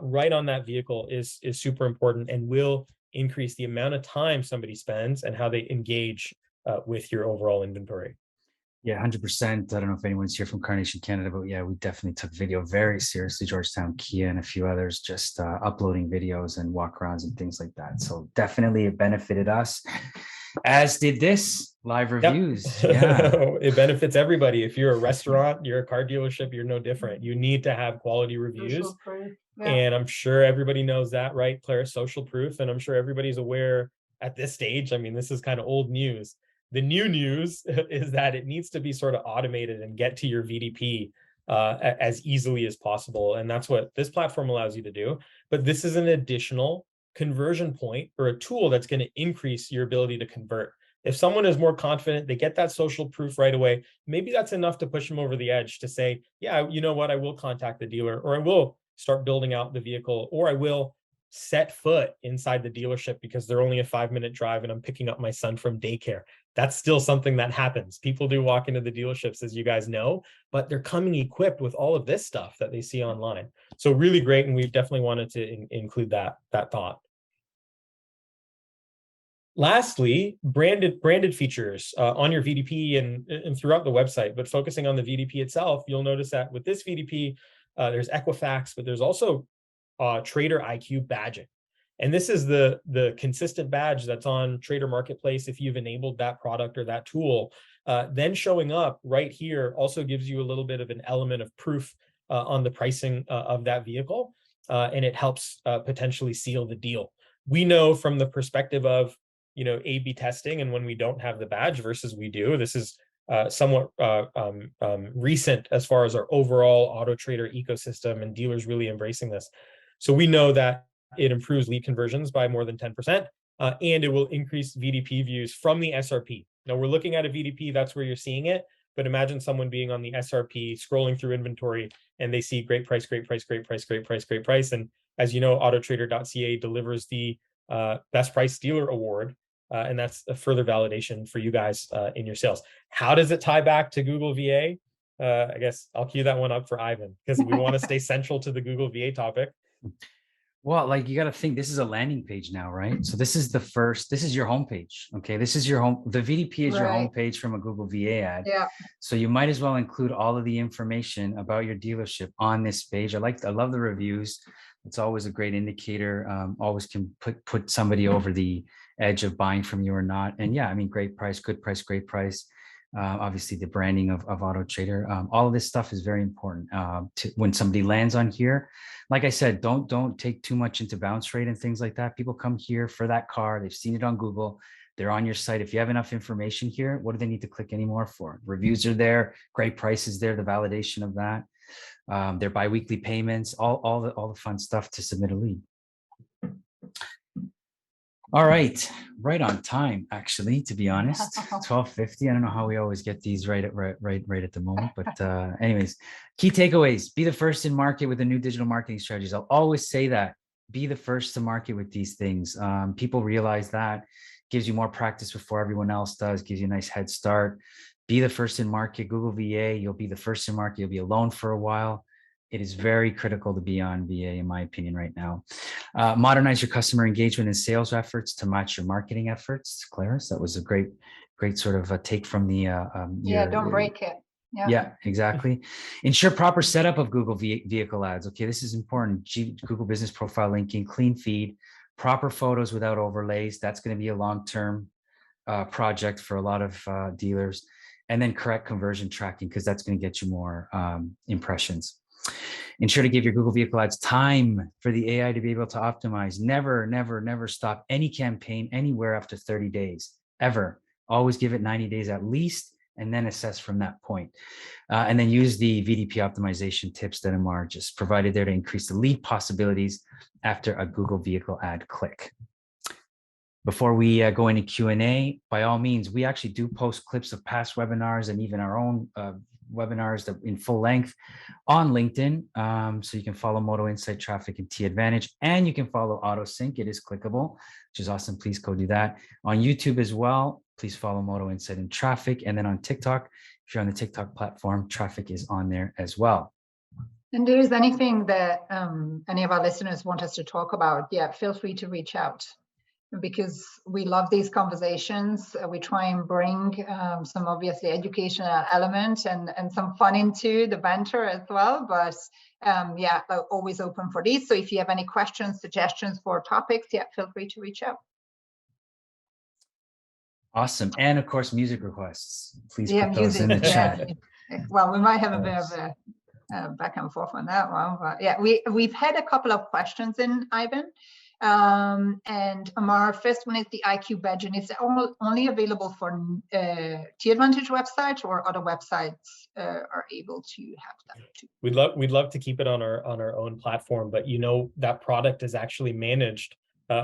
right on that vehicle is super important and will increase the amount of time somebody spends and how they engage with your overall inventory. Yeah, 100%. I don't know if anyone's here from Carnation Canada, but yeah, we definitely took video very seriously. Georgetown Kia and a few others, just uploading videos and walkarounds and things like that. So definitely it benefited us, as did this live reviews. Yep. Yeah, It benefits everybody. If you're a restaurant, you're a car dealership, you're no different. You need to have quality reviews. Yeah. And I'm sure everybody knows that, right, Claire? Social proof. And I'm sure everybody's aware at this stage. I mean, this is kind of old news. The new news is that it needs to be sort of automated and get to your VDP as easily as possible. And that's what this platform allows you to do. But this is an additional conversion point or a tool that's going to increase your ability to convert. If someone is more confident, they get that social proof right away, maybe that's enough to push them over the edge to say, yeah, you know what, I will contact the dealer, or I will start building out the vehicle, or I will set foot inside the dealership because they're only a 5-minute drive and I'm picking up my son from daycare. That's still something that happens. People do walk into the dealerships, as you guys know, but they're coming equipped with all of this stuff that they see online. So really great. And we've definitely wanted to include that thought. Lastly, branded features on your VDP and throughout the website, but focusing on the VDP itself, you'll notice that with this VDP, there's Equifax, but there's also Trader IQ badging. And this is the consistent badge that's on Trader Marketplace. If you've enabled that product or that tool, then showing up right here also gives you a little bit of an element of proof on the pricing of that vehicle. And it helps potentially seal the deal. We know from the perspective of, A/B testing, and when we don't have the badge versus we do, this is somewhat recent as far as our overall auto trader ecosystem and dealers really embracing this. So we know that it improves lead conversions by more than 10%, and it will increase VDP views from the SRP. Now we're looking at a VDP, that's where you're seeing it, but imagine someone being on the SRP, scrolling through inventory, and they see great price, great price, great price, great price, great price. And as you know, autotrader.ca delivers the Best Price Dealer Award, and that's a further validation for you guys in your sales. How does it tie back to Google VA? I guess I'll cue that one up for Ivan, because we want to stay central to the Google VA topic. Well, like you got to think this is a landing page now, right? So this is this is your homepage. Okay. This is your home. The VDP is your homepage from a Google VA ad. Yeah. So you might as well include all of the information about your dealership on this page. I love the reviews. It's always a great indicator. Always can put somebody over the edge of buying from you or not. And yeah, I mean, great price, good price, great price. Obviously the branding of Auto Trader. All of this stuff is very important to when somebody lands on here. Like I said, don't take too much into bounce rate and things like that. People come here for that car. They've seen it on Google. They're on your site. If you have enough information here, what do they need to click anymore for? Reviews are there. Great prices there. The validation of that. Their biweekly payments. All the fun stuff to submit a lead. All right on time, actually, to be honest. 12:50. I don't know how we always get these right at the moment, but anyways, key takeaways: be the first in market with the new digital marketing strategies. I'll always say that. Be the first to market with these things. People realize that. Gives you more practice before everyone else does. Gives you a nice head start. Be the first in market. Google VA. You'll be the first in market. You'll be alone for a while. It is very critical to be on VA, in my opinion, right now. Modernize your customer engagement and sales efforts to match your marketing efforts. Clarice, that was a great sort of a take from the don't break it. Yeah, exactly. Ensure proper setup of Google vehicle ads. Okay, this is important. Google Business Profile linking, clean feed, proper photos without overlays. That's going to be a long-term project for a lot of dealers. And then correct conversion tracking, because that's going to get you more impressions. Ensure to give your Google vehicle ads time for the AI to be able to optimize. Never stop any campaign anywhere after 30 days, ever. Always give it 90 days at least, and then assess from that point. And then use the VDP optimization tips that Amar just provided there to increase the lead possibilities after a Google vehicle ad click. Before we go into Q&A, by all means, we actually do post clips of past webinars and even our own webinars that in full length on LinkedIn. So you can follow Motoinsight, Traffic, and T Advantage, and you can follow AutoSync. It is clickable, which is awesome. Please go do that. On YouTube as well, please follow Motoinsight and Traffic. And then on TikTok, if you're on the TikTok platform, Traffic is on there as well. And there is anything that any of our listeners want us to talk about, yeah, feel free to reach out, because we love these conversations. We try and bring some obviously educational element and some fun into the banter as well. But yeah, always open for these. So if you have any questions, suggestions for topics, yeah, feel free to reach out. Awesome. And of course, music requests. Please Yeah, put those in the chat. Well, we might have a bit of a back and forth on that one, but yeah, we've had a couple of questions in, Ivan. And Amar, first one is the IQ badge, and is it only available for T Advantage website, or other websites are able to have that too? We'd love to keep it on our own platform, but you know that product is actually managed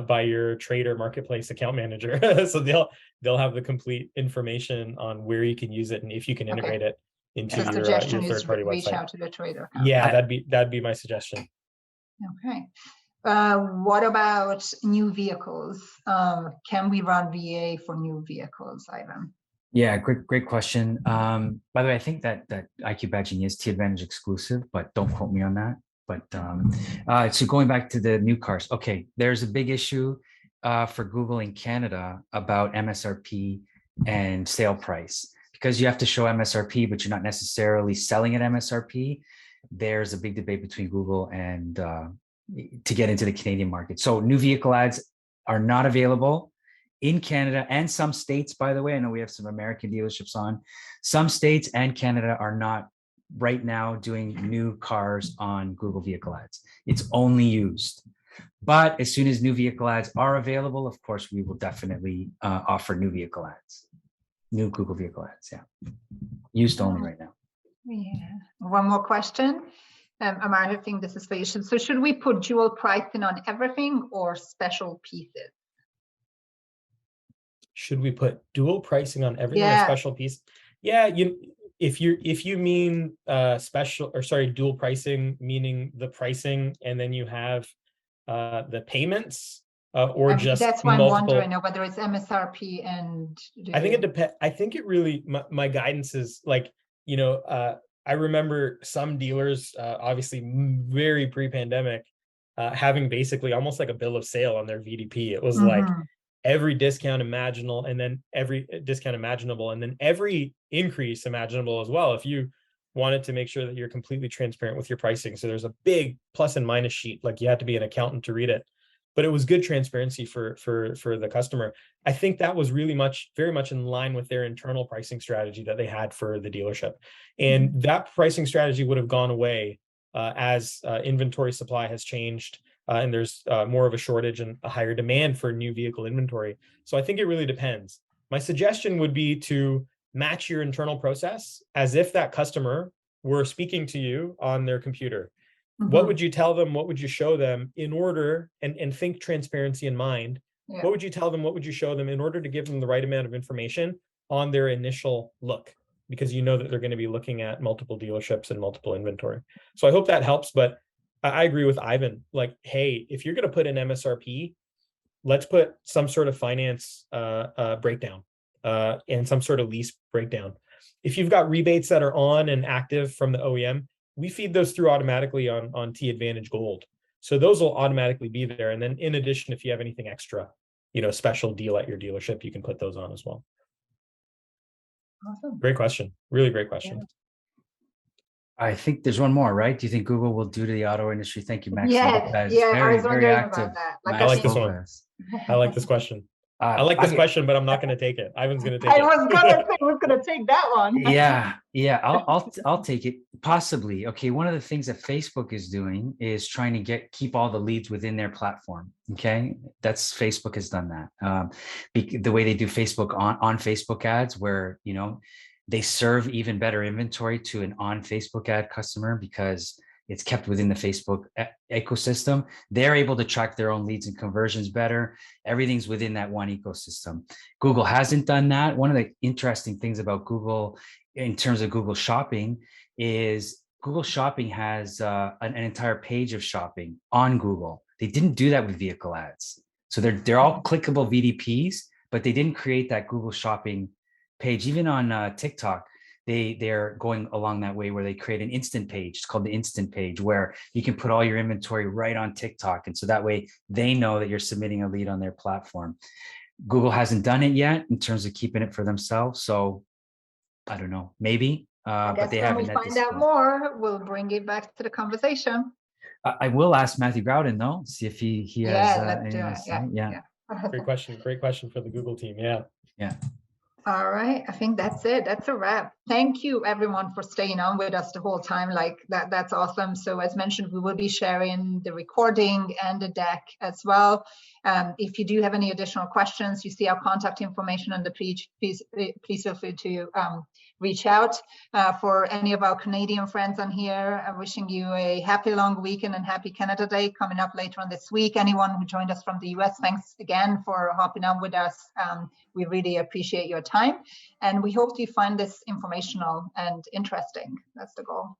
by your trader marketplace account manager, so they'll have the complete information on where you can use it and if you can integrate it into your third-party website. Reach out to the trader account. Yeah, that'd be my suggestion. Okay. What about new vehicles? Can we run VA for new vehicles, Ivan? Yeah, great question. By the way, I think that IQ badging is T Advantage exclusive, but don't quote me on that. But so going back to the new cars, okay, there's a big issue for Google in Canada about MSRP and sale price. Because you have to show MSRP, but you're not necessarily selling at MSRP. There's a big debate between Google and to get into the Canadian market. So new vehicle ads are not available in Canada and some states, by the way. I know we have some American dealerships on. Some states and Canada are not right now doing new cars on Google vehicle ads. It's only used. But as soon as new vehicle ads are available, of course, we will definitely offer new vehicle ads. New Google vehicle ads, yeah. Used only right now. Yeah. One more question. Amar, I think this is for you. So should we put dual pricing on everything or special pieces? Should we put dual pricing on everything or special piece? Yeah, if you mean dual pricing, meaning the pricing and then you have the payments. Or just that's why I'm wondering whether it's MSRP and I think it depends. I think it really my guidance is like, I remember some dealers obviously very pre-pandemic having basically almost like a bill of sale on their VDP. It was like every discount imaginable and then every increase imaginable as well, if you wanted to make sure that you're completely transparent with your pricing. So there's a big plus and minus sheet, like you had to be an accountant to read it. But it was good transparency for the customer. I think that was really very much in line with their internal pricing strategy that they had for the dealership. And that pricing strategy would have gone away as inventory supply has changed and there's more of a shortage and a higher demand for new vehicle inventory. So I think it really depends. My suggestion would be to match your internal process as if that customer were speaking to you on their computer. What would you tell them? What would you show them in order, and think transparency in mind? Yeah. What would you tell them? What would you show them in order to give them the right amount of information on their initial look? Because you know that they're going to be looking at multiple dealerships and multiple inventory. So I hope that helps. But I agree with Ivan. Like, hey, if you're going to put an MSRP, let's put some sort of finance breakdown and some sort of lease breakdown. If you've got rebates that are on and active from the OEM, we feed those through automatically on T Advantage Gold. So those will automatically be there. And then in addition, if you have anything extra, special deal at your dealership, you can put those on as well. Awesome. Great question. Really great question. Yeah. I think there's one more, right? Do you think Google will do to the auto industry? Thank you, Max. Yeah, very, very active. I like this one. I like this question. I like this question, but I'm not going to take it. Ivan's going to take it. I was going to take that one. Yeah. I'll take it. Possibly. Okay. One of the things that Facebook is doing is trying to keep all the leads within their platform. Okay, Facebook has done that. The way they do Facebook on Facebook ads, where they serve even better inventory to an on Facebook ad customer because it's kept within the Facebook ecosystem. They're able to track their own leads and conversions better. Everything's within that one ecosystem. Google hasn't done that. One of the interesting things about Google in terms of Google Shopping is Google Shopping has an entire page of shopping on Google. They didn't do that with vehicle ads. So they're all clickable VDPs, but they didn't create that Google Shopping page. Even on TikTok, they're going along that way where they create an instant page. It's called the instant page, where you can put all your inventory right on TikTok. And so that way they know that you're submitting a lead on their platform. Google hasn't done it yet in terms of keeping it for themselves. So I don't know, maybe, but they haven't. When we find out more, we'll bring it back to the conversation. I will ask Matthew Groudon though, see if he has. Let's do it. Yeah. Great question for the Google team. Yeah. All right, I think that's it. That's a wrap. Thank you everyone for staying on with us the whole time. Like that's awesome. So as mentioned, we will be sharing the recording and the deck as well. If you do have any additional questions, you see our contact information on the page. Please feel free to reach out. For any of our Canadian friends on here, I'm wishing you a happy long weekend and happy Canada Day coming up later on this week. Anyone who joined us from the US, thanks again for hopping on with us. We really appreciate your time, and we hope you find this informational and interesting. That's the goal.